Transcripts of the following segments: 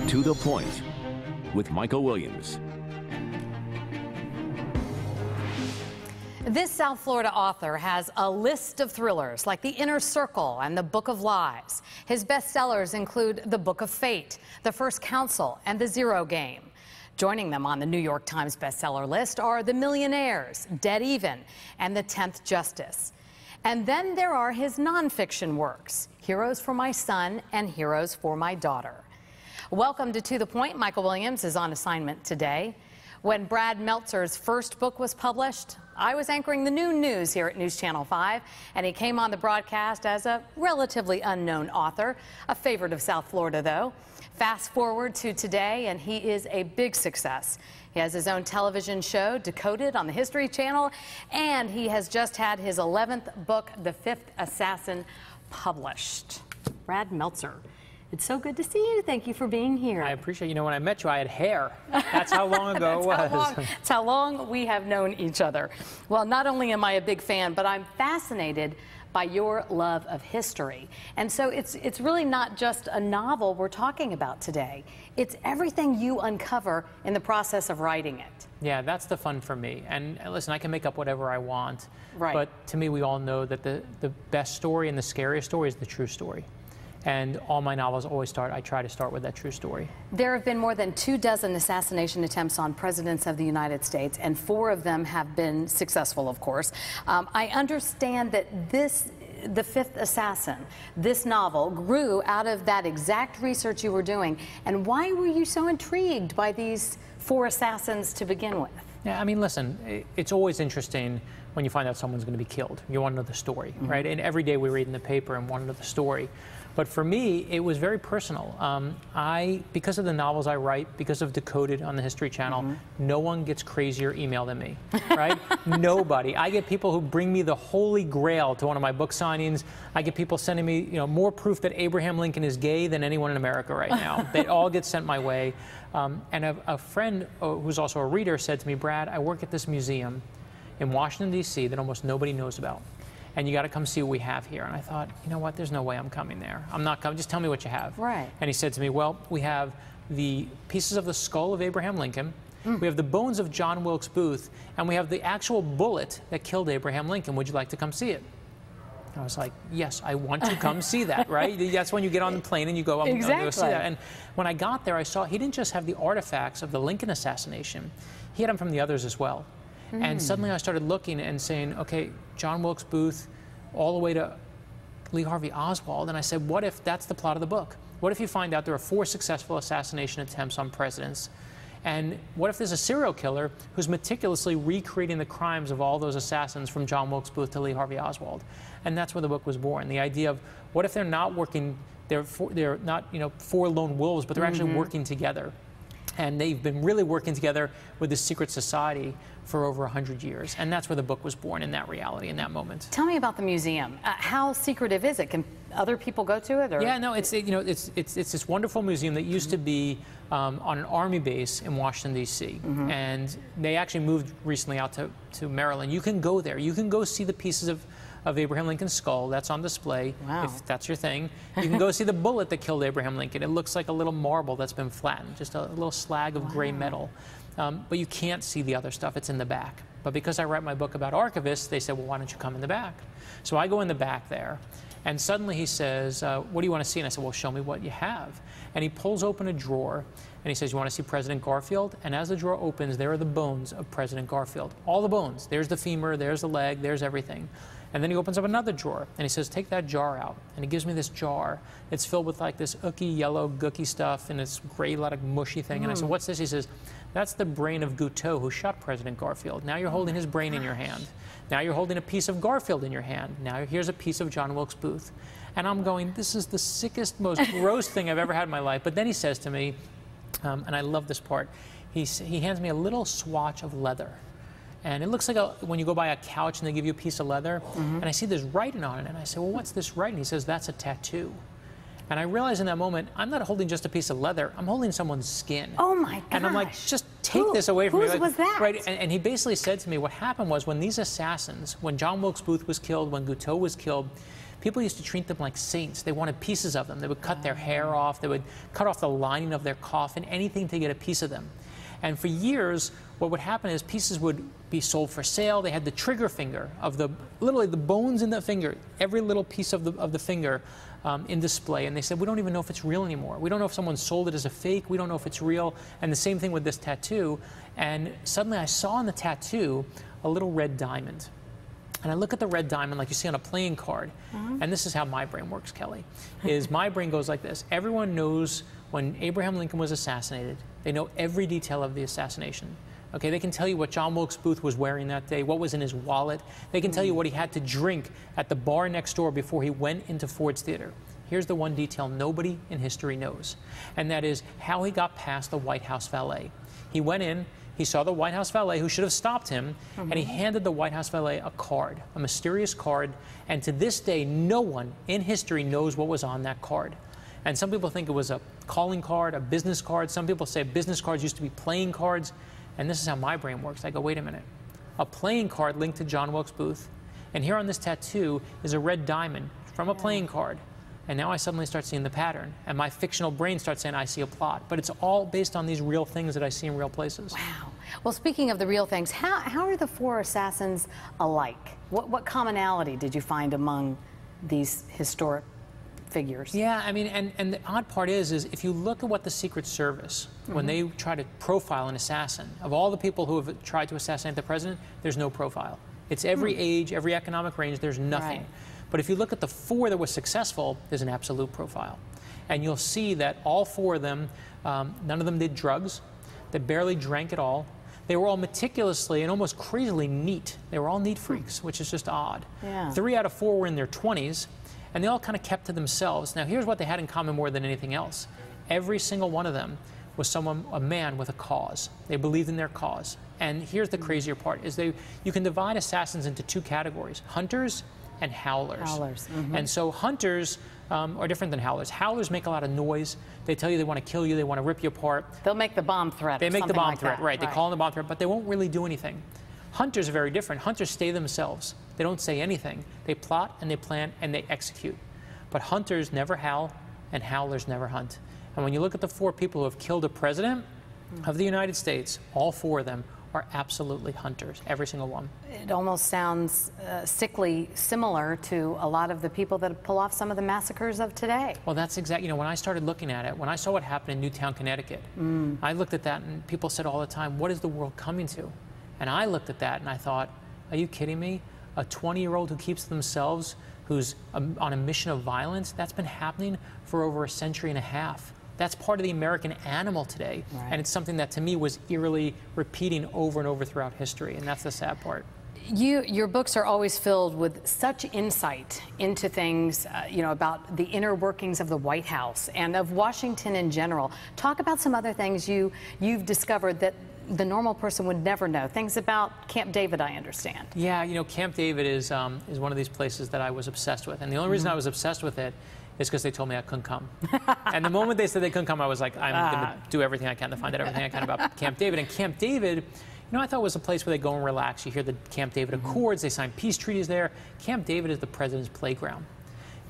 To the Point with Michael Williams. This South Florida author has a list of thrillers like The Inner Circle and The Book of Lies. His bestsellers include The Book of Fate, The First Counsel, and The Zero Game. Joining them on the New York Times bestseller list are The Millionaires, Dead Even, and The 10th Justice. And then there are his nonfiction works, Heroes for My Son and Heroes for My Daughter. Welcome to the Point. Michael Williams is on assignment today. When Brad Meltzer's first book was published, I was anchoring the noon news here at News Channel 5, and he came on the broadcast as a relatively unknown author, a favorite of South Florida, though. Fast forward to today, and he is a big success. He has his own television show, Decoded, on the History Channel, and he has just had his 11th book, The Fifth Assassin, published. Brad Meltzer. It's so good to see you. Thank you for being here. I appreciate it. You know, when I met you, I had hair. That's how long ago it was. That's how long we have known each other. Well, not only am I a big fan, but I'm fascinated by your love of history. And so it's really not just a novel we're talking about today. It's everything you uncover in the process of writing it. Yeah, that's the fun for me. And listen, I can make up whatever I want. Right. But to me, we all know that the best story and the scariest story is the true story. And all my novels I try to start with that true story. There have been more than 24 assassination attempts on presidents of the United States, and 4 of them have been successful, of course. I understand that The Fifth Assassin, this novel, grew out of that exact research you were doing. And why were you so intrigued by these 4 assassins to begin with? Yeah, I mean, listen, it's always interesting when you find out someone's going to be killed. You want to know the story, right? And every day we read in the paper and want to know the story. But for me, it was very personal. Because of the novels I write, because of Decoded on the History Channel, no one gets crazier email than me, right? Nobody. I get people who bring me the Holy Grail to one of my book signings. I get people sending me, more proof that Abraham Lincoln is gay than anyone in America right now. They all get sent my way. And a friend who's also a reader said to me, Brad, I work at this museum in Washington, D.C. that almost nobody knows about. And you got to come see what we have here. And I thought, you know what, there's no way I'm coming there. I'm not coming, just tell me what you have. Right. And he said to me, well, we have the pieces of the skull of Abraham Lincoln, we have the bones of John Wilkes Booth, and we have the actual bullet that killed Abraham Lincoln. Would you like to come see it? I was like, yes, I want to come see that, right? That's when you get on the plane and you go, I'm going to go see that. And when I got there, I saw he didn't just have the artifacts of the Lincoln assassination, he had them from the others as well. And suddenly I started looking and saying, okay, John Wilkes Booth, all the way to Lee Harvey Oswald. And I said, what if that's the plot of the book? What if you find out there are 4 successful assassination attempts on presidents? And what if there's a serial killer who's meticulously recreating the crimes of all those assassins from John Wilkes Booth to Lee Harvey Oswald? And that's where the book was born. The idea of what if they're not working, they're not 4 lone wolves, but they're actually working together. And they've been really working together with the secret society for over 100 years. And that's where the book was born, in that reality, in that moment. Tell me about the museum. How secretive is it? Can other people go to it? Or? Yeah, no, it's this wonderful museum that used to be on an Army base in Washington, D.C. And they actually moved recently out to Maryland. You can go there. You can go see the pieces of Abraham Lincoln's skull. That's on display, if that's your thing. You can go see the bullet that killed Abraham Lincoln. It looks like a little marble that's been flattened, just a little slag of gray metal. But you can't see the other stuff. It's in the back. But because I write my book about archivists, they said, well, why don't you come in the back? So I go in the back there, and suddenly he says, what do you want to see? And I said, well, show me what you have. And he pulls open a drawer, and he says, you want to see President Garfield? And as the drawer opens, there are the bones of President Garfield. All the bones. There's the femur, there's the leg, there's everything. And then he opens up another drawer, and he says, take that jar out. And he gives me this jar. It's filled with like this ooky, yellow, gooky stuff, and it's gray, like mushy thing. And I said, what's this? He says, that's the brain of Guteau, who shot President Garfield. Now you're holding his brain in your hand. Now you're holding a piece of Garfield in your hand. Now here's a piece of John Wilkes Booth. And I'm going, this is the sickest, most gross thing I've ever had in my life. But then he says to me, and I love this part, he hands me a little swatch of leather. And it looks like when you go by a couch and they give you a piece of leather, and I see there's writing on it, and I say, well, what's this writing? He says, that's a tattoo. And I realize in that moment, I'm not holding just a piece of leather, I'm holding someone's skin. Oh my gosh. And I'm like, just take this away from me. Whose was that? Right, and he basically said to me, what happened was when these assassins, when John Wilkes Booth was killed, when Guteau was killed, people used to treat them like saints. They wanted pieces of them. They would cut their hair off. They would cut off the lining of their coffin, anything to get a piece of them. And for years, what would happen is pieces would be sold for sale. They had the trigger finger of literally the bones in the finger, every little piece of the finger in display. And they said, we don't even know if it's real anymore. We don't know if someone sold it as a fake. We don't know if it's real. And the same thing with this tattoo. And suddenly I saw on the tattoo a little red diamond. And I look at the red diamond like you see on a playing card. And this is how my brain works, Kelly, is my brain goes like this. Everyone knows when Abraham Lincoln was assassinated, they know every detail of the assassination. Okay, they can tell you what John Wilkes Booth was wearing that day, what was in his wallet. They can tell you what he had to drink at the bar next door before he went into Ford's Theater. Here's the one detail nobody in history knows, and that is how he got past the White House valet. He went in, he saw the White House valet who should have stopped him, and he handed the White House valet a card, a mysterious card, and to this day, no one in history knows what was on that card. And some people think it was a calling card, a business card. Some people say business cards used to be playing cards. And this is how my brain works. I go, wait a minute. A playing card linked to John Wilkes Booth. And here on this tattoo is a red diamond from a playing card. And now I suddenly start seeing the pattern. And my fictional brain starts saying, I see a plot. But it's all based on these real things that I see in real places. Wow. Well, speaking of the real things, how are the four assassins alike? What commonality did you find among these historic figures? Yeah, I mean, and the odd part is if you look at what the Secret Service, when they try to profile an assassin, of all the people who have tried to assassinate the president, there's no profile. It's every age, every economic range, there's nothing. Right. But if you look at the four that were successful, there's an absolute profile. And you'll see that all four of them, none of them did drugs. They barely drank at all. They were all meticulously and almost crazily neat. They were all neat freaks, which is just odd. Yeah. 3 out of 4 were in their 20s. And they all kind of kept to themselves. Now, here's what they had in common more than anything else. Every single one of them was a man with a cause. They believed in their cause. And here's the crazier part, is you can divide assassins into 2 categories, hunters and howlers. And so hunters are different than howlers. Howlers make a lot of noise. They tell you they want to kill you, they want to rip you apart. They'll make the bomb threat. They make the bomb threat, that. right. They call in the bomb threat, but they won't really do anything. Hunters are very different. Hunters stay themselves. They don't say anything. They plot and they plan and they execute. But hunters never howl and howlers never hunt. And when you look at the 4 people who have killed a president of the United States, all 4 of them are absolutely hunters, every single one. It almost sounds sickly similar to a lot of the people that pull off some of the massacres of today. Well, that's exactly, when I started looking at it, when I saw what happened in Newtown, Connecticut, I looked at that and people said all the time, what is the world coming to? And I looked at that and I thought, are you kidding me? A 20-year-old who keeps to themselves, who's on a mission of violence, that's been happening for over a century and a half. That's part of the American animal today. Right. And it's something that to me was eerily repeating over and over throughout history, and that's the sad part. Your books are always filled with such insight into things, about the inner workings of the White House and of Washington in general. Talk about some other things you've discovered that the normal person would never know. Things about Camp David, I understand. Yeah, Camp David is one of these places that I was obsessed with. And the only reason I was obsessed with it is because they told me I couldn't come. And the moment they said they couldn't come, I was like, I'm going to do everything I can to find out everything I can about Camp David. And Camp David, I thought was a place where they go and relax. You hear the Camp David Accords, they sign peace treaties there. Camp David is the president's playground.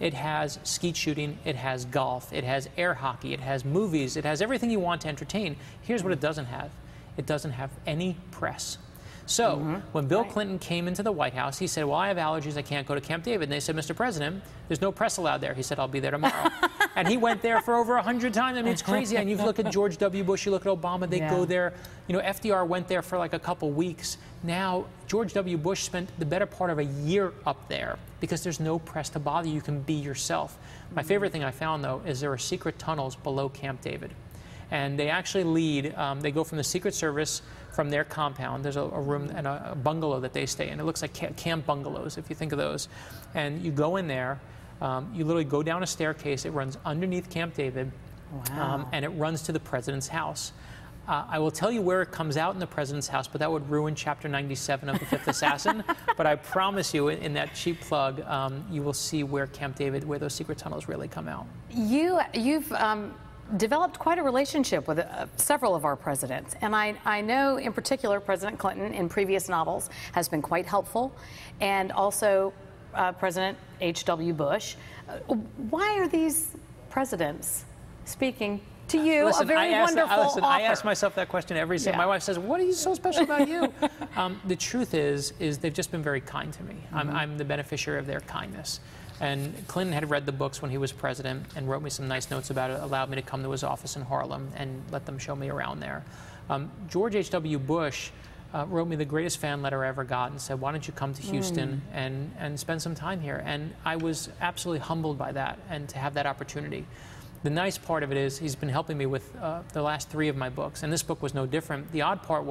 It has skeet shooting, it has golf, it has air hockey, it has movies, it has everything you want to entertain. Here's what it doesn't have. It doesn't have any press. So when Bill Clinton came into the White House, he said, well, I have allergies, I can't go to Camp David. And they said, Mr. President, there's no press allowed there. He said, I'll be there tomorrow. And he went there for over 100 times. I mean, it's crazy. And you look at George W. Bush, you look at Obama, they go there. FDR went there for like a couple weeks. Now, George W. Bush spent the better part of a year up there because there's no press to bother you. You can be yourself. My favorite thing I found, though, is there are secret tunnels below Camp David. And they actually lead, they go from the Secret Service, from their compound. There's a room and a bungalow that they stay in. It looks like camp bungalows, if you think of those. And you go in there, you literally go down a staircase. It runs underneath Camp David, and it runs to the president's house. I will tell you where it comes out in the president's house, but that would ruin chapter 97 of The Fifth Assassin. But I promise you, in that cheap plug, you will see where Camp David, where those secret tunnels really come out. You've developed quite a relationship with several of our presidents. And I know in particular President Clinton in previous novels has been quite helpful and also President H.W. Bush. Why are these presidents speaking to you? Listen, a very wonderful listen, I offer. ask myself that question every day. Yeah. My wife says, "What is so special about you?" The truth is they've just been very kind to me. I'm the beneficiary of their kindness. And Clinton had read the books when he was president and wrote me some nice notes about it, allowed me to come to his office in Harlem and let them show me around there. George H.W. Bush wrote me the greatest fan letter I ever got and said, "Why don't you come to Houston and spend some time here?" And I was absolutely humbled by that and to have that opportunity. The nice part of it is he's been helping me with the last 3 of my books, and this book was no different. The odd part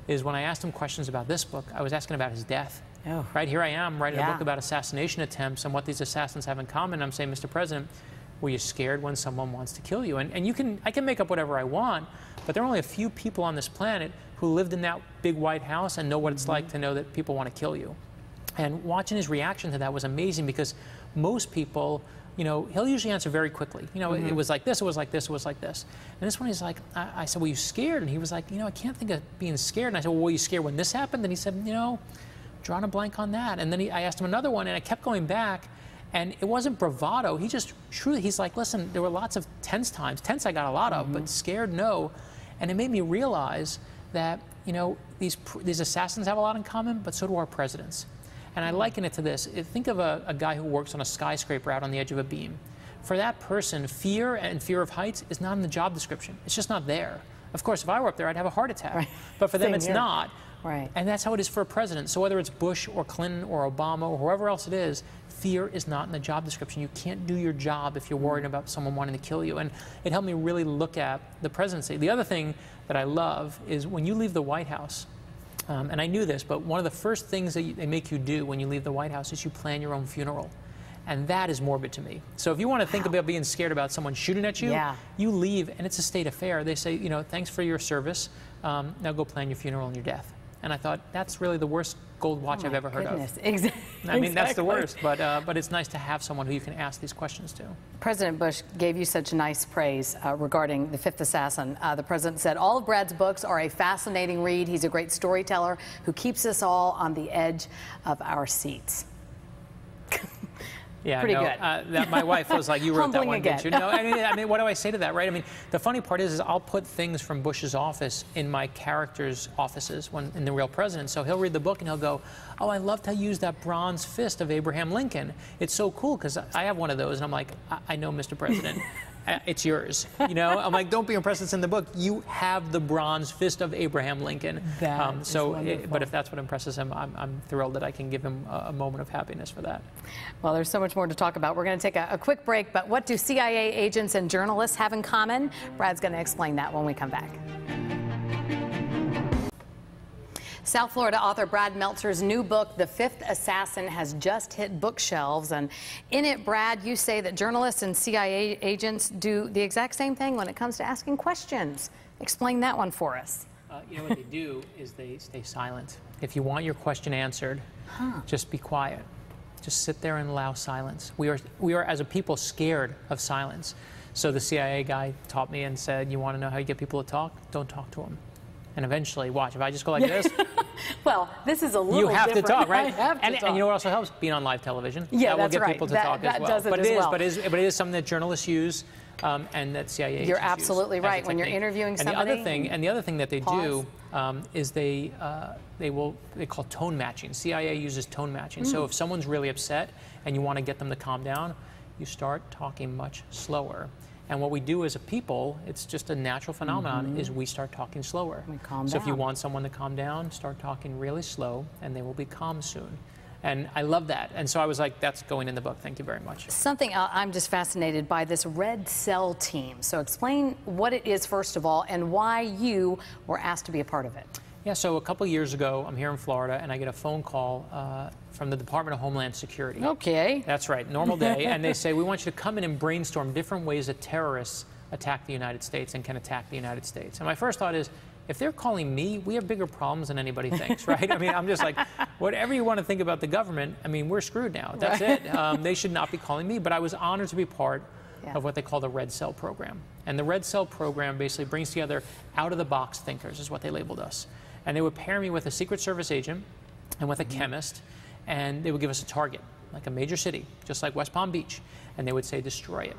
is when I asked him questions about this book, I was asking about his death. Oh. Right, here I am writing a book about assassination attempts and what these assassins have in common. I'm saying, Mr. President, were you scared when someone wants to kill you? And I can make up whatever I want, but there are only a few people on this planet who lived in that big White House and know what it's like to know that people want to kill you. And watching his reaction to that was amazing because most people, you know, he'll usually answer very quickly. You know, it was like this, it was like this, it was like this. And this one he's like, I said, "Were you scared?" And he was like, "You know, I can't think of being scared." And I said, "Well, were you scared when this happened?" And he said, "You know, drawing a blank on that." And then I asked him another one, and I kept going back, and it wasn't bravado. He just truly, he's like, "Listen, there were lots of tense times. Tense I got a lot of, but scared, no." And it made me realize that, you know, these assassins have a lot in common, but so do our presidents. And I liken it to this. Think of a guy who works on a skyscraper out on the edge of a beam. For that person, fear and fear of heights is not in the job description. It's just not there. Of course, if I were up there, I'd have a heart attack. Right. But for them, Same it's here. not. Right. And that's how it is for a president. So whether it's Bush or Clinton or Obama or whoever else it is, fear is not in the job description. You can't do your job if you're worried about someone wanting to kill you. And it helped me really look at the presidency. The other thing that I love is when you leave the White House, and I knew this, but one of the first things that they make you do when you leave the White House is you plan your own funeral. And that is morbid to me. So if you want to think about being scared about someone shooting at you, you leave, and it's a state affair. They say, you know, "Thanks for your service. Now go plan your funeral and your death." And I thought, that's really the worst gold watch I've ever heard of. Exactly. I mean, that's the worst, but it's nice to have someone who you can ask these questions to. President Bush gave you such nice praise regarding the fifth assassin. The president said, "All of Brad's books are a fascinating read. He's a great storyteller who keeps us all on the edge of our seats." Yeah, pretty no, good. my wife was like, "You wrote that Humbling one, again. didn't you?" No, I mean, what do I say to that, right? I mean, the funny part is I'll put things from Bush's office in my characters' offices when in The Real President. So he'll read the book and he'll go, "Oh, I loved how you used that bronze fist of Abraham Lincoln. It's so cool because I have one of those." And I'm like, I know, Mr. President. It's yours. You know, I'm like, don't be impressed. It's in the book. You have the bronze fist of Abraham Lincoln. But if that's what impresses him, I'm thrilled that I can give him a moment of happiness for that. Well, there's so much more to talk about. We're going to take a quick break, but what do CIA agents and journalists have in common? Brad's going to explain that when we come back. South Florida author Brad Meltzer's new book, The Fifth Assassin, has just hit bookshelves. And in it, Brad, you say that journalists and CIA agents do the exact same thing when it comes to asking questions. Explain that one for us. You know what they do is they stay silent. If you want your question answered, just be quiet. Just sit there and allow silence. We are, as a people, scared of silence. So the CIA guy taught me and said, "You want to know how you get people to talk? Don't talk to them." And eventually, watch, if I just go like this, well, this is a little you have different. to talk, right? I have to and talk. you know what also helps? Being on live television. Yeah, that will that's get right. people to That- talk that as well. does it but as well. but it is something that journalists use and that CIA agents You're use absolutely as a right. When you're technique. interviewing and somebody, the other thing that they pause. do is they call tone matching. CIA uses tone matching. So if someone's really upset and you want to get them to calm down, you start talking much slower. And what we do as a people, it's just a natural phenomenon, is we start talking slower. We calm so if you down. want someone to calm down, start talking really slow, and they will be calm soon. And I love that. And so I was like, that's going in the book. Thank you very much. Something I'm just fascinated by, this red cell team. So explain what it is, first of all, and why you were asked to be a part of it. Yeah, so a couple years ago, I'm here in Florida, and I get a phone call from the Department of Homeland Security. Okay. That's right, normal day. And they say, "We want you to come in and brainstorm different ways that terrorists attack the United States and can attack the United States." And my first thought is, if they're calling me, we have bigger problems than anybody thinks, right? I mean, I'm just like, whatever you want to think about the government, I mean, we're screwed now. That's it. They should not be calling me. But I was honored to be part of what they call the Red Cell program. And the Red Cell program basically brings together out-of-the-box thinkers, is what they labeled us. And they would pair me with a Secret Service agent and with a chemist, and they would give us a target. like a major city, just like West Palm Beach, and they would say, destroy it.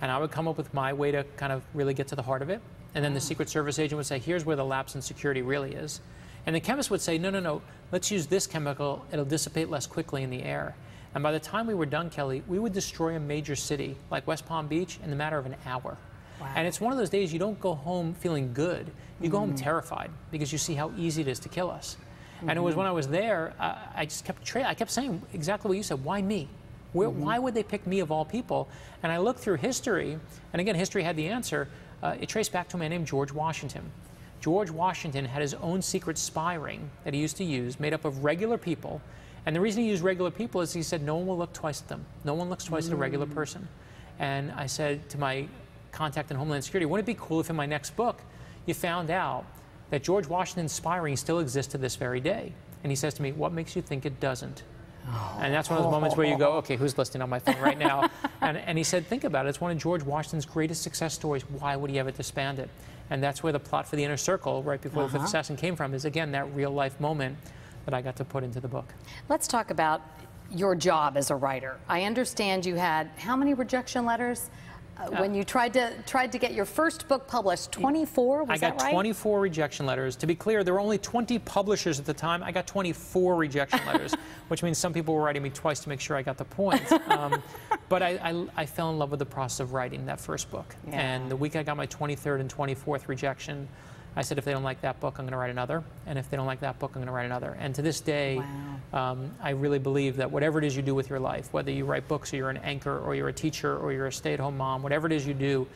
And I would come up with my way to kind of really get to the heart of it. And then the Secret Service agent would say, here's where the lapse in security really is. And the chemist would say, no, no, no, let's use this chemical. It'll dissipate less quickly in the air. And by the time we were done, Kelly, we would destroy a major city like West Palm Beach in the matter of an hour. Wow. And it's one of those days you don't go home feeling good. You go home terrified because you see how easy it is to kill us. And it was when I was there, I just kept saying exactly what you said. Why me? Why would they pick me of all people? And I looked through history, and again, history had the answer. It traced back to a man named George Washington. George Washington had his own secret spy ring that he used to use, made up of regular people. And the reason he used regular people is he said no one will look twice at them. No one looks twice at a regular person. And I said to my contact in Homeland Security, wouldn't it be cool if in my next book you found out that George Washington's spy ring still exists to this very day? And he says to me, what makes you think it doesn't? And that's one of those moments where you go, okay, who's listening on my phone right now? And he said, think about it. It's one of George Washington's greatest success stories. Why would he ever disband it? And that's where the plot for The Inner Circle, right before The Fifth Assassin, came from, is, again, that real-life moment that I got to put into the book. Let's talk about your job as a writer. I understand you had how many rejection letters? When you tried to get your first book published, 24, was that right? I got 24 rejection letters. To be clear, there were only 20 publishers at the time. I got 24 rejection letters, which means some people were writing me twice to make sure I got the point. But I fell in love with the process of writing that first book. Yeah. And the week I got my 23rd and 24th rejection, I said, if they don't like that book, I'm going to write another. And if they don't like that book, I'm going to write another. And to this day, I really believe that whatever it is you do with your life, whether you write books or you're an anchor or you're a teacher or you're a stay-at-home mom, whatever it is you do,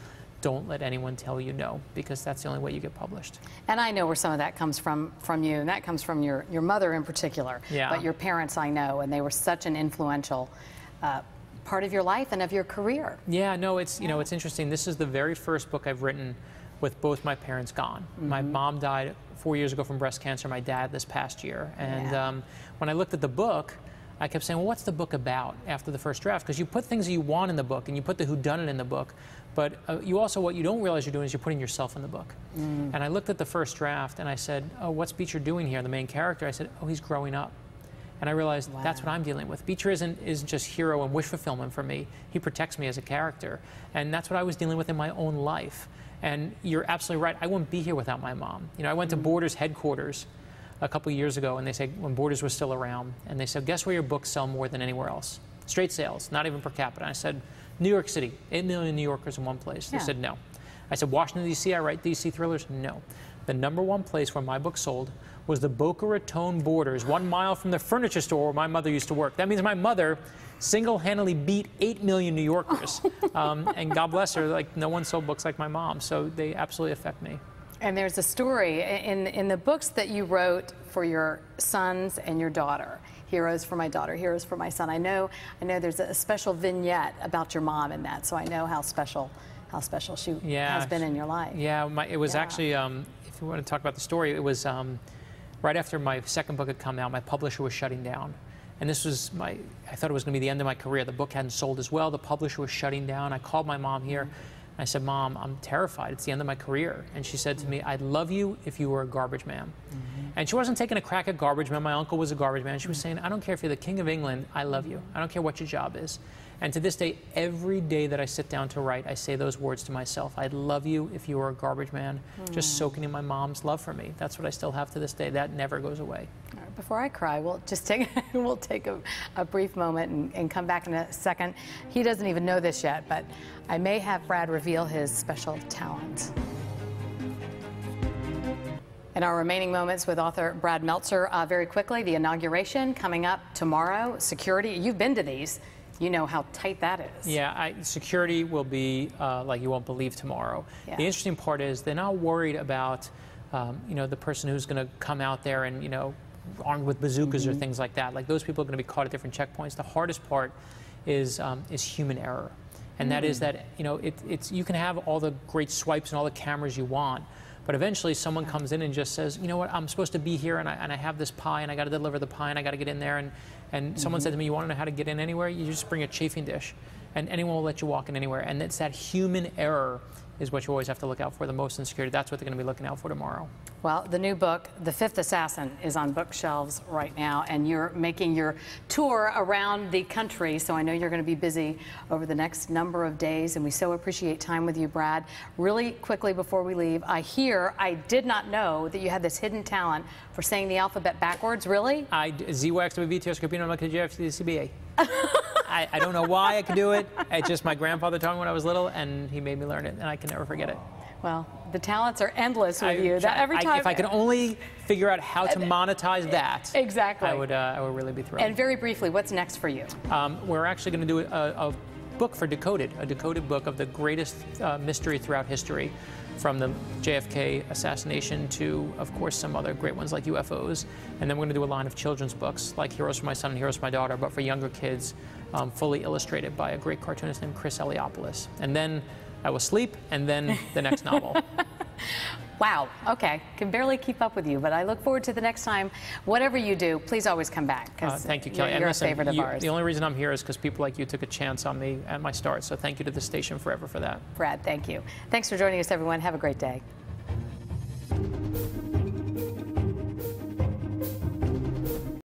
don't let anyone tell you no, because that's the only way you get published. And I know where some of that comes from you, and that comes from your mother in particular. Yeah. But your parents, I know, and they were such an influential part of your life and of your career. Yeah, no, it's, you know, it's interesting. This is the very first book I've written with both my parents gone. My mom died 4 years ago from breast cancer, my dad this past year. And when I looked at the book, I kept saying, well, what's the book about after the first draft? Because you put things that you want in the book, and you put the whodunit in the book, but you also, what you don't realize you're doing is you're putting yourself in the book. And I looked at the first draft, and I said, oh, what's Beecher doing here, the main character? I said, oh, he's growing up. And I realized that's what I'm dealing with. Beecher isn't just hero and wish fulfillment for me. He protects me as a character. And that's what I was dealing with in my own life. And you're absolutely right. I wouldn't be here without my mom. You know, I went to Borders headquarters a couple years ago, and they said, when Borders was still around, and they said, guess where your books sell more than anywhere else? Straight sales, not even per capita. And I said, New York City, 8 million New Yorkers in one place. They said, no. I said, Washington, D.C., I write D.C. thrillers? No. The #1 place where my book sold was the Boca Raton Borders, 1 mile from the furniture store where my mother used to work. That means my mother single-handedly beat 8 million New Yorkers. And God bless her, like, no one sold books like my mom, so they absolutely affect me. And there's a story in the books that you wrote for your sons and your daughter. Heroes for my daughter, Heroes for my son. I know there's a special vignette about your mom in that, so I know how special she has been in your life. Yeah, it was actually, if you want to talk about the story, it was right after my second book had come out, my publisher was shutting down. And this was I thought it was going to be the end of my career. The book hadn't sold as well. The publisher was shutting down. I called my mom here. I said, Mom, I'm terrified. It's the end of my career. And she said to me, I'd love you if you were a garbage man. And she wasn't taking a crack at garbage man. My uncle was a garbage man. She was saying, I don't care if you're the king of England. I love you. I don't care what your job is. And to this day, every day that I sit down to write, I say those words to myself. I'd love you if you were a garbage man, just soaking in my mom's love for me. That's what I still have to this day. That never goes away. All right, before I cry, we'll take a brief moment and come back in a second. He doesn't even know this yet, but I may have Brad reveal his special talent. In our remaining moments with author Brad Meltzer, very quickly, the inauguration coming up tomorrow. Security, you've been to these. You know how tight that is. Yeah, security will be like you won't believe tomorrow. Yeah. The interesting part is they're not worried about, you know, the person who's going to come out there and, you know, armed with bazookas or things like that. Like, those people are going to be caught at different checkpoints. The hardest part is human error, and that is that, you know, you can have all the great swipes and all the cameras you want, but eventually someone comes in and just says, you know what, I'm supposed to be here, and I have this pie, and I got to deliver the pie, and I got to get in there, and someone said to me, you want to know how to get in anywhere? You just bring a chafing dish. and anyone will let you walk in anywhere. And it's that human error is what you always have to look out for the most in security. That's what they're going to be looking out for tomorrow. Well, the new book, The Fifth Assassin, is on bookshelves right now, and you're making your tour around the country, so I know you're going to be busy over the next number of days, and we so appreciate time with you, Brad. Really quickly before we leave, I did not know that you had this hidden talent for saying the alphabet backwards. Really? I don't know why I could do it. It's just my grandfather taught me when I was little, and he made me learn it, and I can never forget it. Well, the talents are endless with you. Every time, if I could only figure out how to monetize that, exactly, I would really be thrilled. And very briefly, what's next for you? We're actually going to do a book for Decoded, a decoded book of the greatest mystery throughout history, from the JFK assassination to, of course, some other great ones like UFOs. And then we're going to do a line of children's books like Heroes for My Son and Heroes for My Daughter, but for younger kids, fully illustrated by a great cartoonist named Chris Eliopoulos. And then I will sleep, and then the next novel. Wow, okay. Can barely keep up with you, but I look forward to the next time. Whatever you do, please always come back. Thank you, Kelly. You're a favorite of ours. The only reason I'm here is because people like you took a chance on me at my start, so thank you to the station forever for that. Brad, thank you. Thanks for joining us, everyone. Have a great day.